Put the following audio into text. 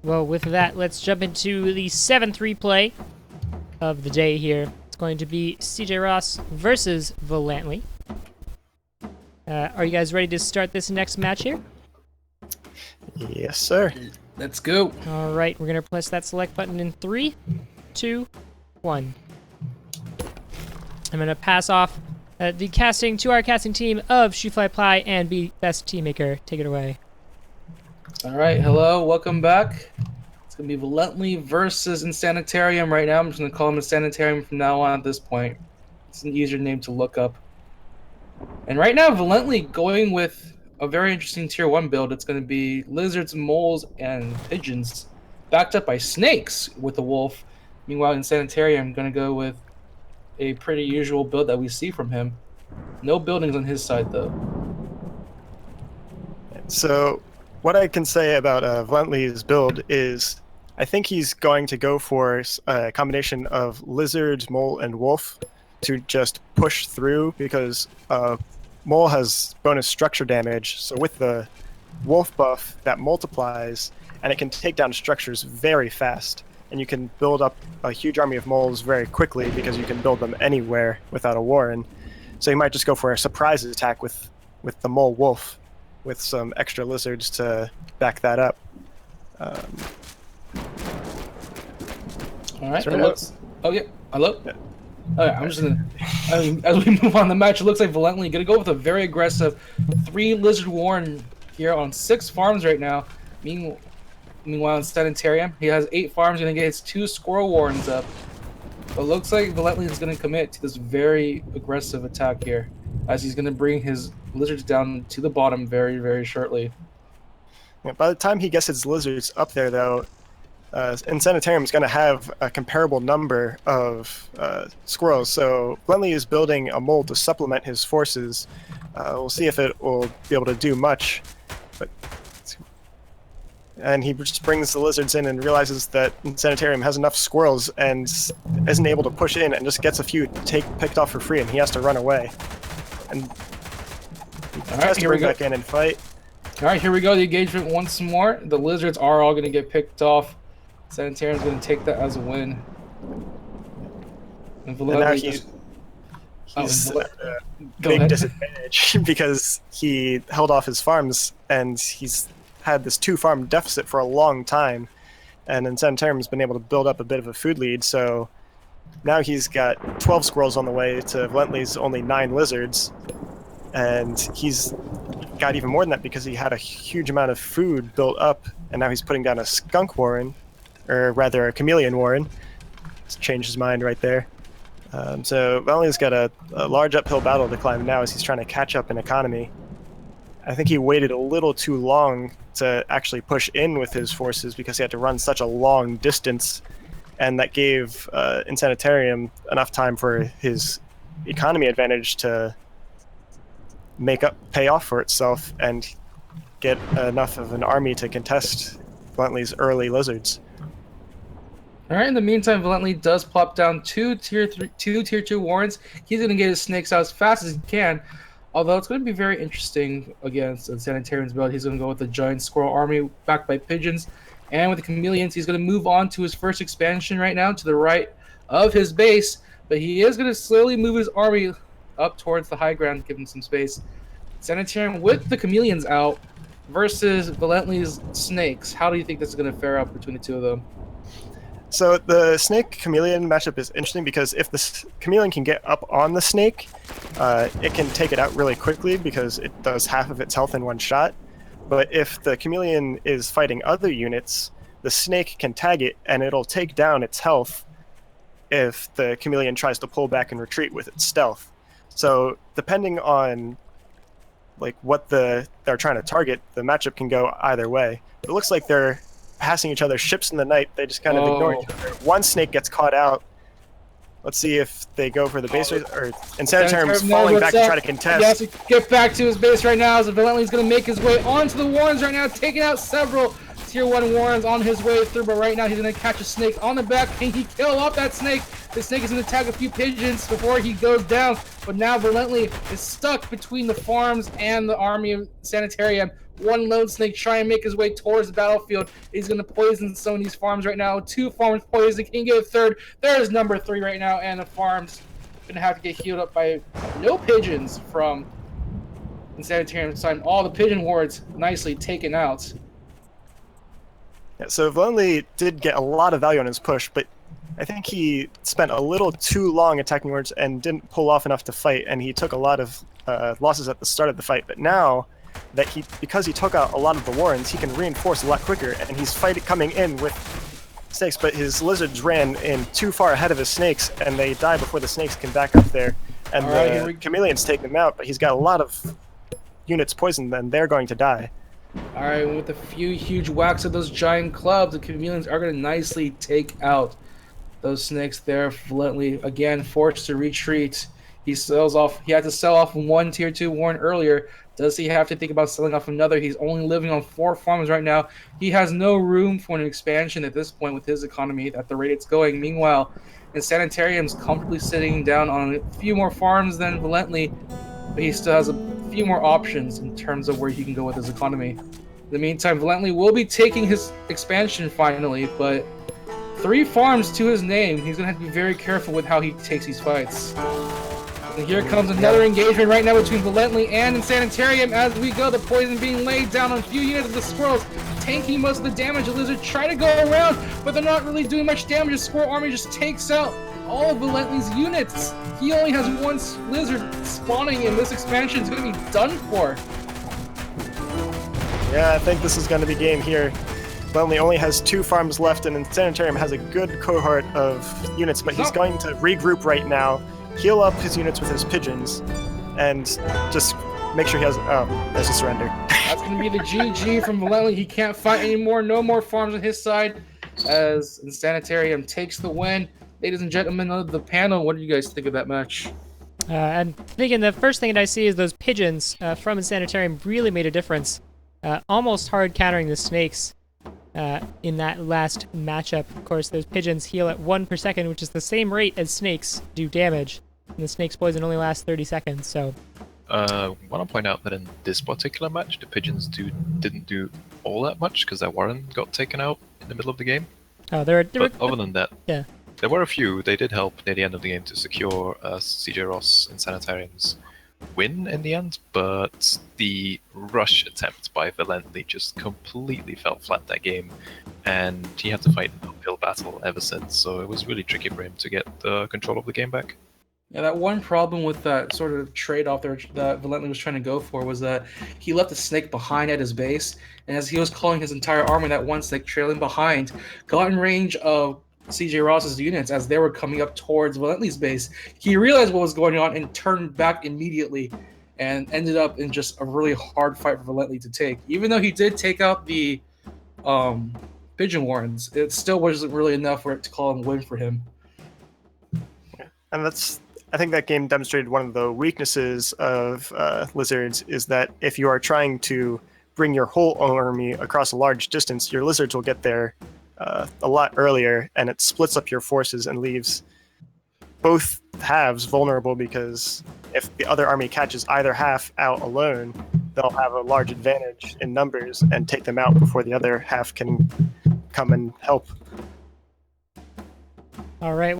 Well, with that, let's jump into the 7th replay of the day here. It's going to be CJ Ross versus Valently. Are you guys ready to start this next match here? Yes, sir. Let's go. All right, we're going to press that select button in 3, 2, 1. I'm going to pass off the casting to our casting team of Shoefly Ply and Be Best Teammaker. Take it away. All right, hello, welcome back. It's going to be Valently versus Insanitarium right now. I'm just going to call him Insanitarium from now on at this point. It's an easier name to look up. And right now, Valently going with a very interesting Tier 1 build. It's going to be lizards, moles, and pigeons, backed up by snakes with a wolf. Meanwhile, Insanitarium going to go with a pretty usual build that we see from him. No buildings on his side, though. So what I can say about Valently's build is I think he's going to go for a combination of lizard, mole, and wolf to just push through, because mole has bonus structure damage, so with the wolf buff that multiplies, and it can take down structures very fast, and you can build up a huge army of moles very quickly because you can build them anywhere without a warren. So you might just go for a surprise attack with the mole wolf with some extra lizards to back that up. All right. Hello? Oh, yeah. Hello? Yeah. Okay, I'm just going to... As we move on the match, it looks like Valently going to go with a very aggressive 3 lizard warren here on 6 farms right now. Meanwhile, in Sanitarium, he has 8 farms, going to get his 2 squirrel warrens up. But it looks like Valently is going to commit to this very aggressive attack here, as he's going to bring his lizards down to the bottom very, very shortly. Yeah, by the time he gets his lizards up there, though, Insanitarium is going to have a comparable number of squirrels, so Valently is building a mole to supplement his forces. We'll see if it will be able to do much, and he just brings the lizards in and realizes that Insanitarium has enough squirrels and isn't able to push in, and just gets a few picked off for free, and he has to run away. And he has to bring back in and fight. All right, here we go. The engagement once more. The lizards are all going to get picked off. Sanitarium's going to take that as a win. And now he's at a big disadvantage because he held off his farms, and he's had this 2-farm deficit for a long time. And then Sanitarium's been able to build up a bit of a food lead, so now he's got 12 squirrels on the way to Valently's only 9 lizards. And he's got even more than that because he had a huge amount of food built up, and now he's putting down a skunk warren, or rather a chameleon warren. He's changed his mind right there. So Valently's got a large uphill battle to climb now as he's trying to catch up in economy. I think he waited a little too long to actually push in with his forces because he had to run such a long distance, and that gave Insanitarium enough time for his economy advantage to pay off for itself and get enough of an army to contest Valently's early lizards. All right, in the meantime, Valently does plop down 2 tier 2 warrens. He's going to get his snakes out as fast as he can, although it's going to be very interesting against Sanitarium's build. He's going to go with a giant squirrel army backed by pigeons, and with the chameleons, he's going to move on to his first expansion right now to the right of his base, but he is going to slowly move his army up towards the high ground, give him some space. Sanitarium with the chameleons out versus Valently's snakes. How do you think this is going to fare out between the 2 of them? So the snake-chameleon matchup is interesting because if the chameleon can get up on the snake, it can take it out really quickly because it does half of its health in one shot. But if the chameleon is fighting other units, the snake can tag it and it'll take down its health if the chameleon tries to pull back and retreat with its stealth. So depending on what they're trying to target, the matchup can go either way. It looks like they're passing each other ships in the night. They just kind of ignore each other. One snake gets caught out. Let's see if they go for the base or Insanitarium's falling back to try to contest. He has to get back to his base right now, as Valently's going to make his way onto the warrens right now, taking out several Tier 1 warrens on his way through, but right now he's going to catch a snake on the back. Can he kill off that snake? The snake is going to tag a few pigeons before he goes down, but now Valently is stuck between the farms and the army of Sanitarium. one lone snake trying to make his way towards the battlefield. He's going to poison some of these farms right now. 2 farms poisoned. Can he get a third? There's number 3 right now, and the farm's going to have to get healed up by no pigeons from Insanitarium side. All the pigeon hordes nicely taken out. Yeah, so Valently did get a lot of value on his push, but I think he spent a little too long attacking wards and didn't pull off enough to fight, and he took a lot of losses at the start of the fight. But now that because he took out a lot of the warrens, he can reinforce a lot quicker, and he's coming in with snakes, but his lizards ran in too far ahead of his snakes, and they die before the snakes can back up there. And the chameleons take them out, but he's got a lot of units poisoned, and they're going to die. Alright, with a few huge whacks of those giant clubs, the chameleons are going to nicely take out those snakes there. Valently, again, forced to retreat. He sells off. He had to sell off 1 tier 2 warren earlier. Does he have to think about selling off another? He's only living on 4 farms right now. He has no room for an expansion at this point with his economy at the rate it's going. Meanwhile, Insanitarium's comfortably sitting down on a few more farms than Valently, but he still has a few more options in terms of where he can go with his economy. In the meantime, Valently will be taking his expansion finally, but 3 farms to his name. He's going to have to be very careful with how he takes these fights. And here comes another engagement right now between Valently and Insanitarium as we go. The poison being laid down on a few units of the squirrels, tanking most of the damage. The lizards try to go around, but they're not really doing much damage. The squirrel army just takes out all of Valently's units. He only has 1 lizard spawning, and this expansion is going to be done for. Yeah, I think this is going to be game here. Valently only has 2 farms left, and Insanitarium has a good cohort of units, but he's going to regroup right now, heal up his units with his pigeons, and just make sure he has... Oh, there's a surrender. That's going to be the GG from Valently. He can't fight anymore. No more farms on his side as Insanitarium takes the win. Ladies and gentlemen of the panel, what do you guys think of that match? I'm thinking the first thing that I see is those pigeons from Insanitarium really made a difference. Almost hard countering the snakes in that last matchup. Of course, those pigeons heal at 1 per second, which is the same rate as snakes do damage. And the snake's poison only lasts 30 seconds, so... I want to point out that in this particular match, the pigeons didn't do all that much, because their warren got taken out in the middle of the game. Oh, but other than that, yeah. There were a few. They did help near the end of the game to secure CJ Ross and Sanitarium's win in the end, but the rush attempt by Valently just completely fell flat that game, and he had to fight an uphill battle ever since, so it was really tricky for him to get control of the game back. Yeah, that one problem with that sort of trade-off there that Valently was trying to go for was that he left a snake behind at his base, and as he was calling his entire army, that one snake trailing behind got in range of CJ Ross's units as they were coming up towards Valently's base. He realized what was going on and turned back immediately and ended up in just a really hard fight for Valently to take. Even though he did take out the pigeon warrens, it still wasn't really enough for it to call him a win for him. And I think that game demonstrated one of the weaknesses of lizards is that if you are trying to bring your whole army across a large distance, your lizards will get there a lot earlier, and it splits up your forces and leaves both halves vulnerable, because if the other army catches either half out alone, they'll have a large advantage in numbers and take them out before the other half can come and help. All right.